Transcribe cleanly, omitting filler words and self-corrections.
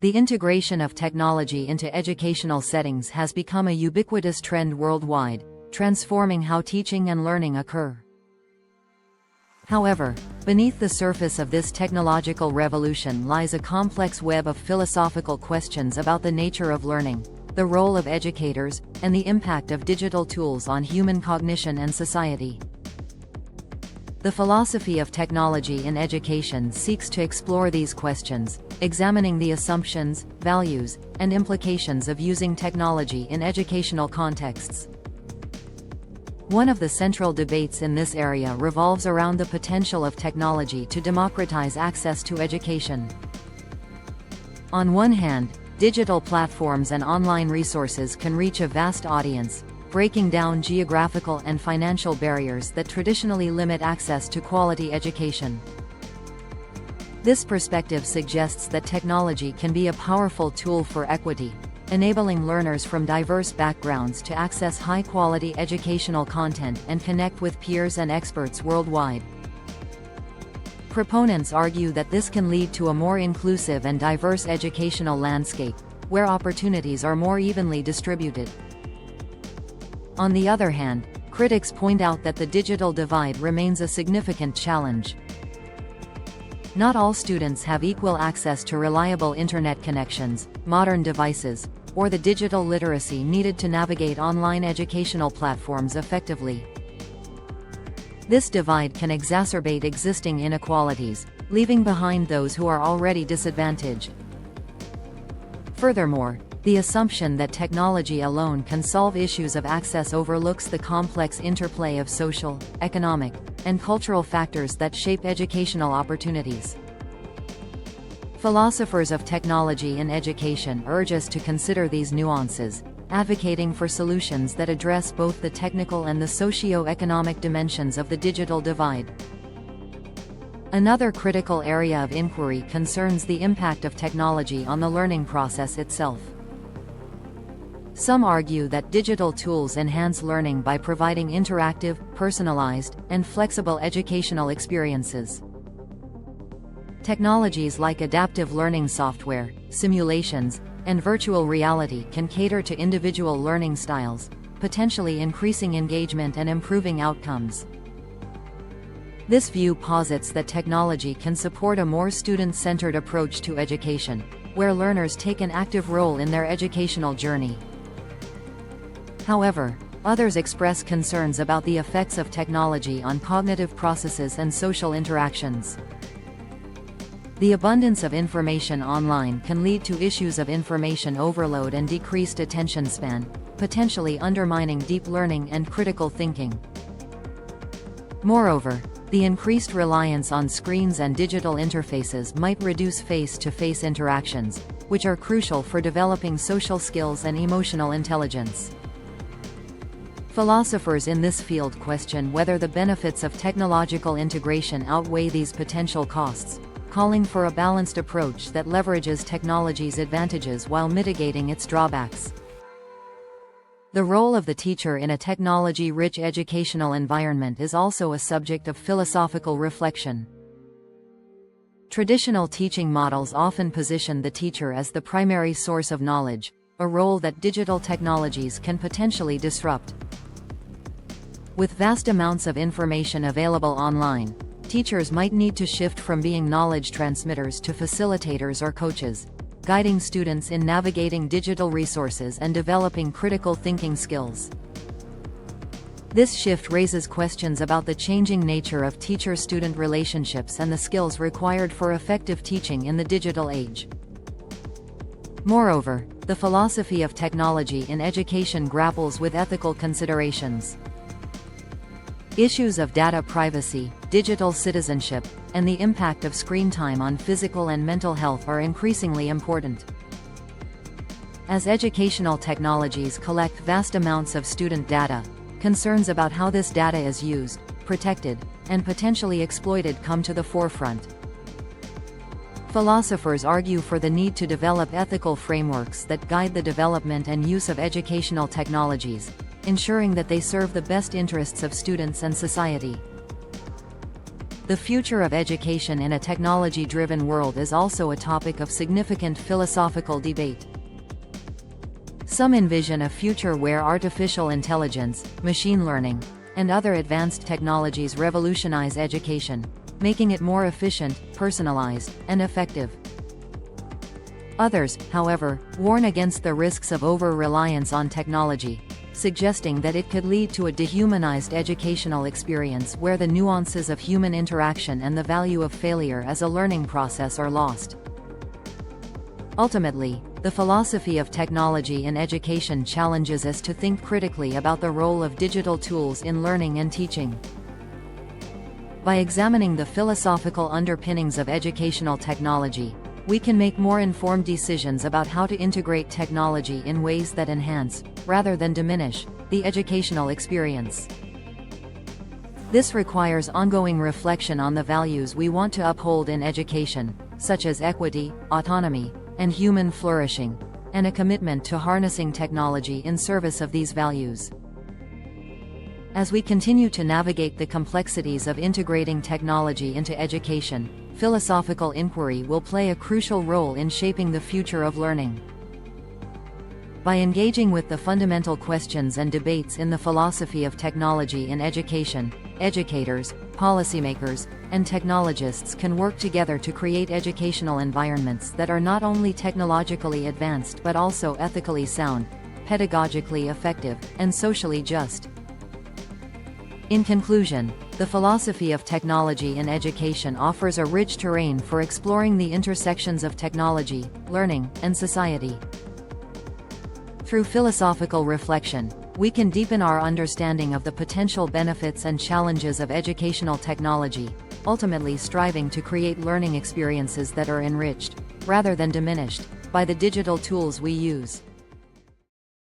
The integration of technology into educational settings has become a ubiquitous trend worldwide, transforming how teaching and learning occur. However, beneath the surface of this technological revolution lies a complex web of philosophical questions about the nature of learning, the role of educators, and the impact of digital tools on human cognition and society. The philosophy of technology in education seeks to explore these questions, examining the assumptions, values, and implications of using technology in educational contexts. One of the central debates in this area revolves around the potential of technology to democratize access to education. On one hand, digital platforms and online resources can reach a vast audience, breaking down geographical and financial barriers that traditionally limit access to quality education. This perspective suggests that technology can be a powerful tool for equity, enabling learners from diverse backgrounds to access high-quality educational content and connect with peers and experts worldwide. Proponents argue that this can lead to a more inclusive and diverse educational landscape, where opportunities are more evenly distributed. On the other hand, critics point out that the digital divide remains a significant challenge. Not all students have equal access to reliable internet connections, modern devices, or the digital literacy needed to navigate online educational platforms effectively. This divide can exacerbate existing inequalities, leaving behind those who are already disadvantaged. Furthermore, the assumption that technology alone can solve issues of access overlooks the complex interplay of social, economic, and cultural factors that shape educational opportunities. Philosophers of technology in education urge us to consider these nuances, advocating for solutions that address both the technical and the socio-economic dimensions of the digital divide. Another critical area of inquiry concerns the impact of technology on the learning process itself. Some argue that digital tools enhance learning by providing interactive, personalized, and flexible educational experiences. Technologies like adaptive learning software, simulations, and virtual reality can cater to individual learning styles, potentially increasing engagement and improving outcomes. This view posits that technology can support a more student-centered approach to education, where learners take an active role in their educational journey. However, others express concerns about the effects of technology on cognitive processes and social interactions. The abundance of information online can lead to issues of information overload and decreased attention span, potentially undermining deep learning and critical thinking. Moreover, the increased reliance on screens and digital interfaces might reduce face-to-face interactions, which are crucial for developing social skills and emotional intelligence. Philosophers in this field question whether the benefits of technological integration outweigh these potential costs, calling for a balanced approach that leverages technology's advantages while mitigating its drawbacks. The role of the teacher in a technology-rich educational environment is also a subject of philosophical reflection. Traditional teaching models often position the teacher as the primary source of knowledge, a role that digital technologies can potentially disrupt. With vast amounts of information available online, teachers might need to shift from being knowledge transmitters to facilitators or coaches, guiding students in navigating digital resources and developing critical thinking skills. This shift raises questions about the changing nature of teacher-student relationships and the skills required for effective teaching in the digital age. Moreover, the philosophy of technology in education grapples with ethical considerations. Issues of data privacy, digital citizenship, and the impact of screen time on physical and mental health are increasingly important. As educational technologies collect vast amounts of student data, concerns about how this data is used, protected, and potentially exploited come to the forefront. Philosophers argue for the need to develop ethical frameworks that guide the development and use of educational technologies, ensuring that they serve the best interests of students and society. The future of education in a technology-driven world is also a topic of significant philosophical debate. Some envision a future where artificial intelligence, machine learning, and other advanced technologies revolutionize education, making it more efficient, personalized, and effective. Others, however, warn against the risks of over-reliance on technology, suggesting that it could lead to a dehumanized educational experience where the nuances of human interaction and the value of failure as a learning process are lost. Ultimately, the philosophy of technology in education challenges us to think critically about the role of digital tools in learning and teaching. By examining the philosophical underpinnings of educational technology, we can make more informed decisions about how to integrate technology in ways that enhance, rather than diminish, the educational experience. This requires ongoing reflection on the values we want to uphold in education, such as equity, autonomy, and human flourishing, and a commitment to harnessing technology in service of these values. As we continue to navigate the complexities of integrating technology into education, philosophical inquiry will play a crucial role in shaping the future of learning. By engaging with the fundamental questions and debates in the philosophy of technology in education, educators, policymakers, and technologists can work together to create educational environments that are not only technologically advanced but also ethically sound, pedagogically effective, and socially just. In conclusion, the philosophy of technology in education offers a rich terrain for exploring the intersections of technology, learning, and society. Through philosophical reflection, we can deepen our understanding of the potential benefits and challenges of educational technology, ultimately striving to create learning experiences that are enriched, rather than diminished, by the digital tools we use.